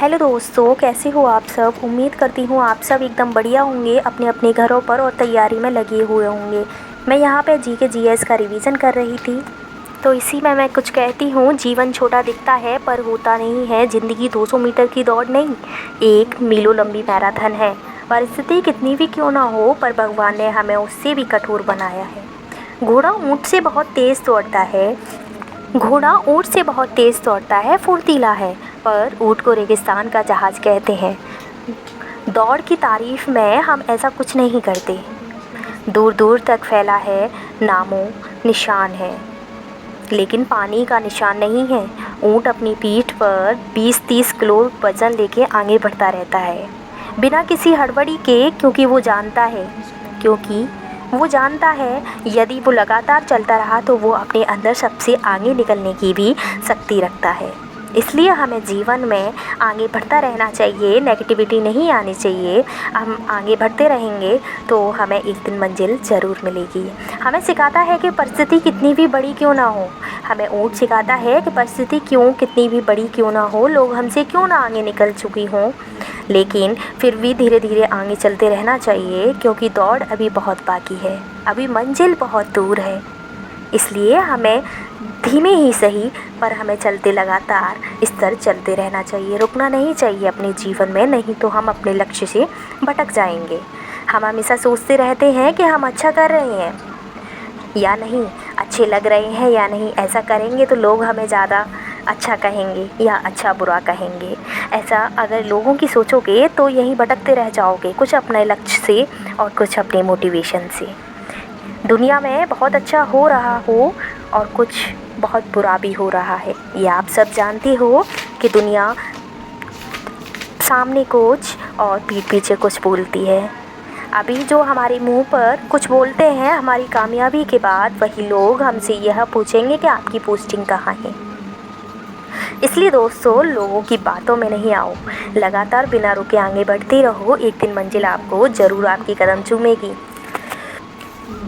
Hello दोस्तों, कैसे हो आप सब। उम्मीद करती हूँ आप सब एकदम बढ़िया होंगे, अपने अपने घरों पर और तैयारी में लगे हुए होंगे। मैं यहाँ पे जी के जीएस का रिवीजन कर रही थी। तो इसी में मैं कुछ कहती हूँ, जीवन छोटा दिखता है पर होता नहीं है। ज़िंदगी 200 मीटर की दौड़ नहीं, एक मीलों लंबी मैराथन है। परिस्थिति कितनी भी क्यों ना हो, पर भगवान ने हमें उससे भी कठोर बनाया है। घोड़ा ऊँट से बहुत तेज़ दौड़ता है घोड़ा ऊँट से बहुत तेज़ दौड़ता है, फुर्तीला है, पर ऊँट को रेगिस्तान का जहाज़ कहते हैं। दौड़ की तारीफ में हम ऐसा कुछ नहीं करते। दूर दूर तक फैला है, नामो निशान है, लेकिन पानी का निशान नहीं है। ऊँट अपनी पीठ पर 20-30 किलो वज़न लेके आगे बढ़ता रहता है, बिना किसी हड़बड़ी के, क्योंकि वो जानता है यदि वो लगातार चलता रहा तो वो अपने अंदर सबसे आगे निकलने की भी शक्ति रखता है। इसलिए हमें जीवन में आगे बढ़ता रहना चाहिए, नेगेटिविटी नहीं आनी चाहिए। हम आगे बढ़ते रहेंगे तो हमें एक दिन मंजिल ज़रूर मिलेगी। हमें सिखाता है कि परिस्थिति कितनी भी बड़ी क्यों ना हो, हमें ऊँट सिखाता है कि परिस्थिति कितनी भी बड़ी क्यों ना हो, लोग हमसे क्यों ना आगे निकल चुकी हों, लेकिन फिर भी धीरे धीरे आगे चलते रहना चाहिए, क्योंकि दौड़ अभी बहुत बाकी है, अभी मंजिल बहुत दूर है। इसलिए हमें धीमे ही सही, पर हमें चलते लगातार इस तरह चलते रहना चाहिए, रुकना नहीं चाहिए अपने जीवन में, नहीं तो हम अपने लक्ष्य से भटक जाएंगे। हम हमेशा सोचते रहते हैं कि हम अच्छा कर रहे हैं या नहीं, अच्छे लग रहे हैं या नहीं, ऐसा करेंगे तो लोग हमें ज़्यादा अच्छा कहेंगे या अच्छा बुरा कहेंगे। ऐसा अगर लोगों की सोचोगे तो यहीं भटकते रह जाओगे, कुछ अपने लक्ष्य से और कुछ अपने मोटिवेशन से। दुनिया में बहुत अच्छा हो रहा हो और कुछ बहुत बुरा भी हो रहा है, ये आप सब जानते हो कि दुनिया सामने कुछ और पीठ पीछे कुछ बोलती है। अभी जो हमारे मुंह पर कुछ बोलते हैं हमारी कामयाबी के बाद, वही लोग हमसे यह पूछेंगे कि आपकी पोस्टिंग कहाँ है। इसलिए दोस्तों, लोगों की बातों में नहीं आओ, लगातार बिना रुके आगे बढ़ते रहो, एक दिन मंजिल आपको ज़रूर आपकी कदम चूमेगी।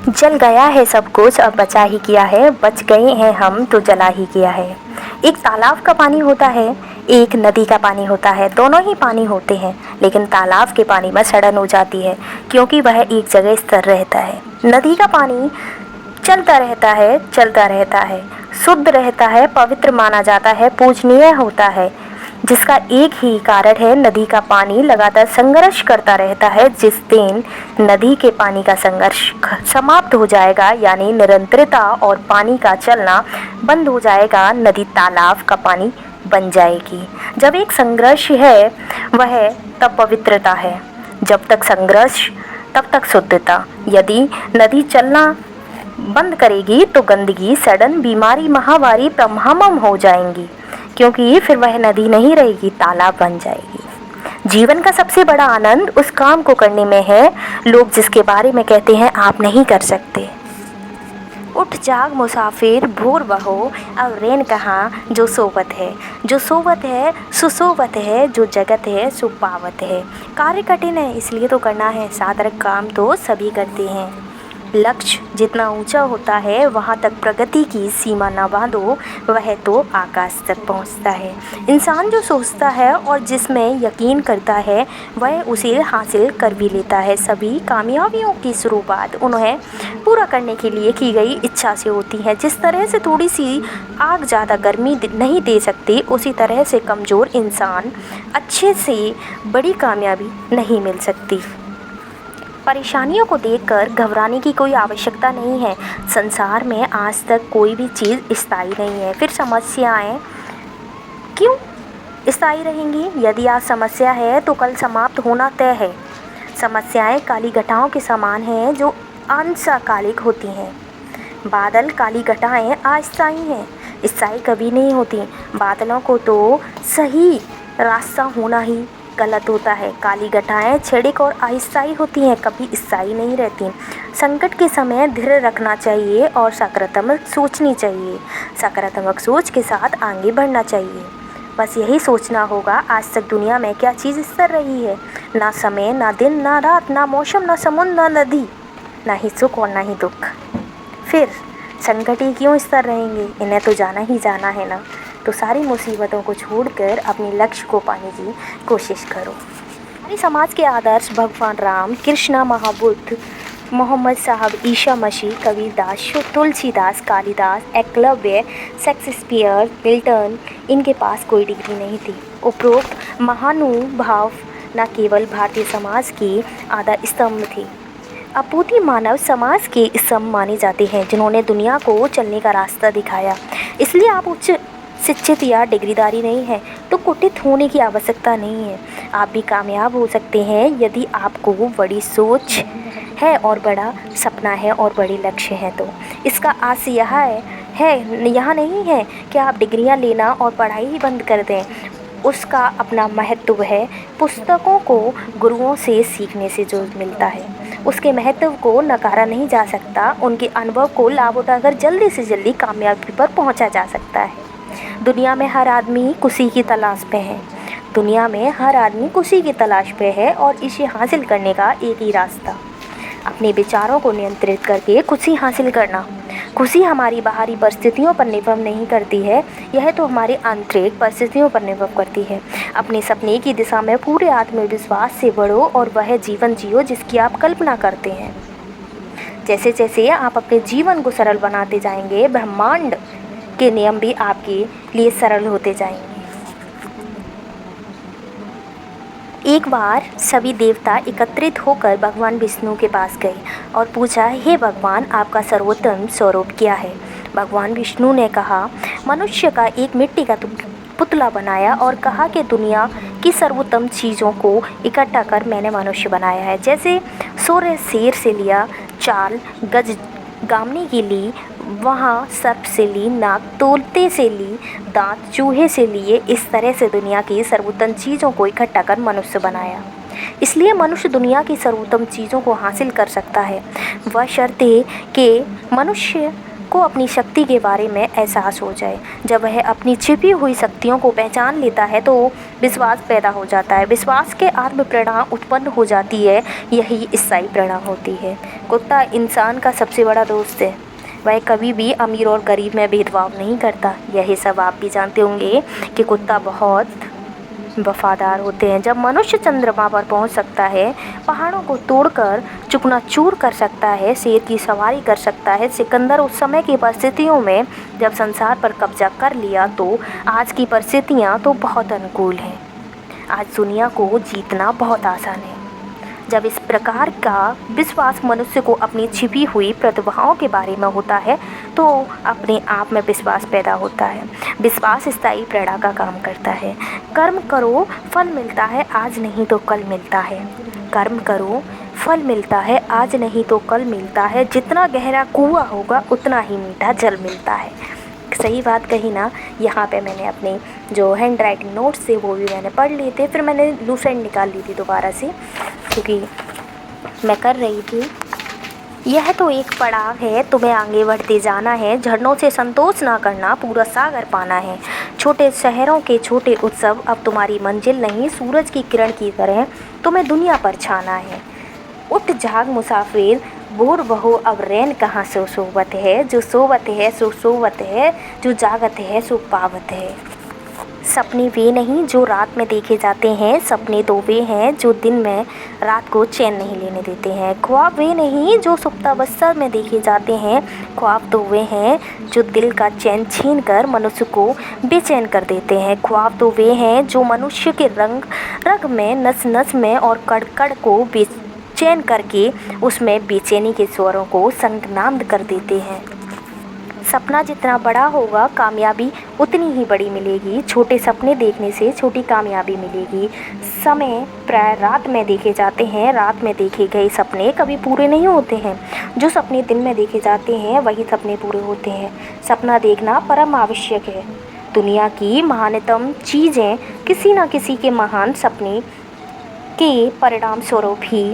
जल गया है सब कुछ अब बचा ही किया है, बच गए हैं हम तो जला ही किया है। एक तालाब का पानी होता है, एक नदी का पानी होता है, दोनों ही पानी होते हैं, लेकिन तालाब के पानी में सड़न हो जाती है, क्योंकि वह एक जगह स्थिर रहता है। नदी का पानी चलता रहता है, शुद्ध रहता है, पवित्र माना जाता है, पूजनीय होता है, जिसका एक ही कारण है, नदी का पानी लगातार संघर्ष करता रहता है। जिस दिन नदी के पानी का संघर्ष समाप्त हो जाएगा, यानी निरंतरता और पानी का चलना बंद हो जाएगा, नदी तालाब का पानी बन जाएगी। जब एक संघर्ष है वह तब पवित्रता है, जब तक संघर्ष तब तक शुद्धता। यदि नदी चलना बंद करेगी तो गंदगी, सड़न, बीमारी, महामारी तमाम हो जाएंगी, क्योंकि फिर वह नदी नहीं रहेगी, तालाब बन जाएगी। जीवन का सबसे बड़ा आनंद उस काम को करने में है, लोग जिसके बारे में कहते हैं आप नहीं कर सकते। उठ जाग मुसाफिर भोर बहो, अब रैन कहाँ जो सोवत है सुसोवत है, जो जगत है सुपावत है। कार्य कठिन है इसलिए तो करना है, साधारण काम तो सभी करते हैं। लक्ष्य जितना ऊंचा होता है वहाँ तक प्रगति की सीमा न बांधो, वह तो आकाश तक पहुँचता है। इंसान जो सोचता है और जिसमें यकीन करता है वह उसे हासिल कर भी लेता है। सभी कामयाबियों की शुरुआत उन्हें पूरा करने के लिए की गई इच्छा से होती है। जिस तरह से थोड़ी सी आग ज़्यादा गर्मी नहीं दे सकती, उसी तरह से कमज़ोर इंसान अच्छे से बड़ी कामयाबी नहीं मिल सकती। परेशानियों को देखकर घबराने की कोई आवश्यकता नहीं है। संसार में आज तक कोई भी चीज़ स्थायी नहीं है, फिर समस्याएं क्यों स्थायी रहेंगी? यदि आज समस्या है तो कल समाप्त होना तय है। समस्याएं काली घटाओं के समान हैं जो अंशकालिक होती हैं। बादल काली घटाएं अस्थायी हैं, स्थायी कभी नहीं होती। बादलों को तो सही रास्ता होना ही गलत होता है। काली घटाएं क्षणिक और अस्थायी होती हैं, कभी स्थायी नहीं रहती। संकट के समय धैर्य रखना चाहिए और सकारात्मक सोचनी चाहिए। सकारात्मक सोच के साथ आगे बढ़ना चाहिए। बस यही सोचना होगा, आज तक दुनिया में क्या चीज़ स्थिर रही है? ना समय, ना दिन, ना रात, ना मौसम, ना समुद्र, ना नदी, ना ही सुख और ना ही दुख। फिर संकट ही क्यों स्थिर रहेंगे? इन्हें तो जाना ही जाना है ना। तो सारी मुसीबतों को छोड़कर अपने लक्ष्य को पाने की कोशिश करो। हमारे समाज के आदर्श भगवान राम, कृष्णा, महाबुद्ध, मोहम्मद साहब, ईसा मसीह, कबीरदास, तुलसीदास, कालिदास, एकलव्य, शेक्सपियर, मिल्टन, इनके पास कोई डिग्री नहीं थी। उपरोक्त महानुभाव न केवल भारतीय समाज के आधार स्तंभ थे, अपूर्ति मानव समाज के स्तंभ माने जाते हैं, जिन्होंने दुनिया को चलने का रास्ता दिखाया। इसलिए आप उच्च शिक्षित या डिग्रीदारी नहीं है तो कुटित होने की आवश्यकता नहीं है। आप भी कामयाब हो सकते हैं यदि आपको बड़ी सोच है और बड़ा सपना है और बड़े लक्ष्य हैं। तो इसका आस यहाँ नहीं है कि आप डिग्रियां लेना और पढ़ाई ही बंद कर दें। उसका अपना महत्व है। पुस्तकों को गुरुओं से सीखने से जो मिलता है उसके महत्व को नकारा नहीं जा सकता। उनके अनुभव को लाभ उठाकर जल्दी से जल्दी कामयाबी पर पहुंचा जा सकता है। दुनिया में हर आदमी खुशी की तलाश पे है। दुनिया में हर आदमी खुशी की तलाश पे है और इसे हासिल करने का एक ही रास्ता अपने विचारों को नियंत्रित करके खुशी हासिल करना। खुशी हमारी बाहरी परिस्थितियों पर निर्भर नहीं करती है, यह तो हमारी आंतरिक परिस्थितियों पर निर्भर करती है। अपने सपने की दिशा में पूरे आत्मविश्वास से बढ़ो और वह जीवन जियो जिसकी आप कल्पना करते हैं। जैसे जैसे आप अपने जीवन को सरल बनाते जाएंगे, ब्रह्मांड के नियम भी आपके लिए सरल होते जाएंगे। एक बार सभी देवता एकत्रित होकर भगवान विष्णु के पास गए और पूछा, हे भगवान, आपका सर्वोत्तम स्वरूप क्या है? भगवान विष्णु ने कहा, मनुष्य का एक मिट्टी का पुतला बनाया और कहा कि दुनिया की सर्वोत्तम चीज़ों को इकट्ठा कर मैंने मनुष्य बनाया है। जैसे सूर्य शेर से लिया चाल, गज गामने की ली, वहाँ सर्प से ली, नाक तोलते से ली, दांत चूहे से लिए, इस तरह से दुनिया की सर्वोत्तम चीज़ों को इकट्ठा कर मनुष्य बनाया। इसलिए मनुष्य दुनिया की सर्वोत्तम चीज़ों को हासिल कर सकता है, वह शर्तें कि मनुष्य को अपनी शक्ति के बारे में एहसास हो जाए। जब वह अपनी छिपी हुई शक्तियों को पहचान लेता है तो विश्वास पैदा हो जाता है। विश्वास के आत्म प्रेरणा उत्पन्न हो जाती है, यही स्थायी प्रेरणा होती है। कुत्ता इंसान का सबसे बड़ा दोस्त है। वह कभी भी अमीर और गरीब में भेदभाव नहीं करता। यही सब आप भी जानते होंगे कि कुत्ता बहुत वफादार होते हैं। जब मनुष्य चंद्रमा पर पहुंच सकता है, पहाड़ों को तोड़कर चूकनाचूर कर सकता है, शेर की सवारी कर सकता है, सिकंदर उस समय की परिस्थितियों में जब संसार पर कब्जा कर लिया, तो आज की परिस्थितियां तो बहुत अनुकूल हैं। आज दुनिया को जीतना बहुत आसान है। जब इस प्रकार का विश्वास मनुष्य को अपनी छिपी हुई प्रतिभाओं के बारे में होता है तो अपने आप में विश्वास पैदा होता है। विश्वास स्थायी प्रेरणा का काम करता है। कर्म करो, फल मिलता है, आज नहीं तो कल मिलता है। कर्म करो, फल मिलता है, आज नहीं तो कल मिलता है। जितना गहरा कुआं होगा उतना ही मीठा जल मिलता है। सही बात कही ना। यहाँ पे मैंने अपने जो हैंड राइटिंग नोट्स थे वो भी मैंने पढ़ लिए थे, फिर मैंने लूज एंड निकाल ली थी दोबारा से, क्योंकि मैं कर रही थी। यह तो एक पड़ाव है, तुम्हें आगे बढ़ते जाना है। झरनों से संतोष ना करना, पूरा सागर पाना है। छोटे शहरों के छोटे उत्सव अब तुम्हारी मंजिल नहीं, सूरज की किरण की तरह तुम्हें दुनिया पर छाना है। उठ जाग मुसाफिर, भोर बहो अब रैन कहाँ सो सोवत है। जो सोवत है सो सोवत है, जो जागत है सो पावत है। सपने वे नहीं जो रात में देखे जाते हैं, सपने तो वे हैं जो दिन में रात को चैन नहीं लेने देते हैं। ख्वाब वे नहीं जो सुप्तावस्था में देखे जाते हैं, ख्वाब तो वे हैं जो दिल का चैन छीन कर मनुष्य को बेचैन कर देते हैं। ख्वाब तो वे हैं जो मनुष्य के रंग रग में, नस नस में और कड़ कड़ को बेचैन करके उसमें बेचैनी के स्वरों को संगनांद कर देते हैं। सपना जितना बड़ा होगा कामयाबी उतनी ही बड़ी मिलेगी। छोटे सपने देखने से छोटी कामयाबी मिलेगी। समय प्राय रात में देखे जाते हैं, रात में देखे गए सपने कभी पूरे नहीं होते हैं। जो सपने दिन में देखे जाते हैं वही सपने पूरे होते हैं। सपना देखना परम आवश्यक है। दुनिया की महानतम चीज़ें किसी न किसी के महान सपने के परिणाम स्वरूप ही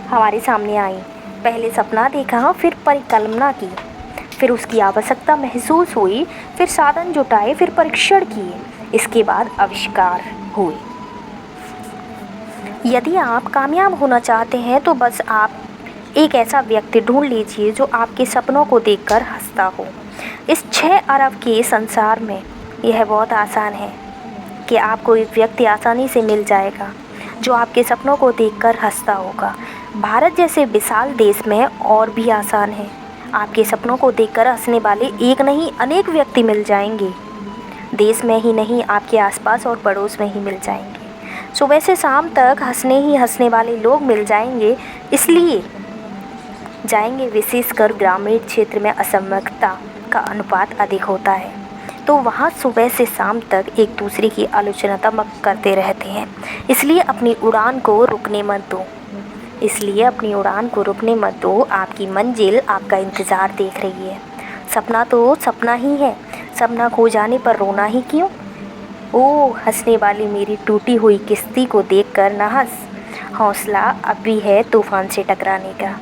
हमारे सामने आई। पहले सपना देखा, फिर परिकल्पना की, फिर उसकी आवश्यकता महसूस हुई, फिर साधन जुटाए, फिर परीक्षण किए, इसके बाद आविष्कार हुए। यदि आप कामयाब होना चाहते हैं तो बस आप एक ऐसा व्यक्ति ढूंढ लीजिए जो आपके सपनों को देखकर हंसता हो। इस 6 अरब के संसार में यह बहुत आसान है कि आपको एक व्यक्ति आसानी से मिल जाएगा जो आपके सपनों को देखकर हंसता होगा। भारत जैसे विशाल देश में और भी आसान है। आपके सपनों को देखकर हंसने वाले एक नहीं अनेक व्यक्ति मिल जाएंगे। देश में ही नहीं, आपके आसपास और पड़ोस में ही मिल जाएंगे। सुबह से शाम तक हंसने वाले लोग मिल जाएंगे। इसलिए जाएंगे, विशेषकर ग्रामीण क्षेत्र में असमर्थता का अनुपात अधिक होता है, तो वहाँ सुबह से शाम तक एक दूसरे की आलोचना करते रहते हैं। इसलिए अपनी उड़ान को रुकने मत दो। आपकी मंजिल आपका इंतज़ार देख रही है। सपना तो सपना ही है, सपना खो जाने पर रोना ही क्यों। ओ हंसने वाली मेरी टूटी हुई किश्ती को देखकर ना हंस, हौसला अब भी है तूफ़ान से टकराने का।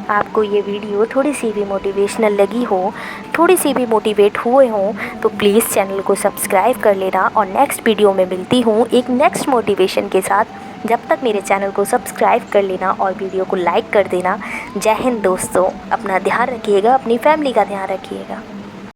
आपको ये वीडियो थोड़ी सी भी मोटिवेशनल लगी हो, थोड़ी सी भी मोटिवेट हुए हों, तो प्लीज़ चैनल को सब्सक्राइब कर लेना। और नेक्स्ट वीडियो में मिलती हूँ एक नेक्स्ट मोटिवेशन के साथ। जब तक मेरे चैनल को सब्सक्राइब कर लेना और वीडियो को लाइक कर देना। जय हिंद दोस्तों, अपना ध्यान रखिएगा, अपनी फैमिली का ध्यान रखिएगा।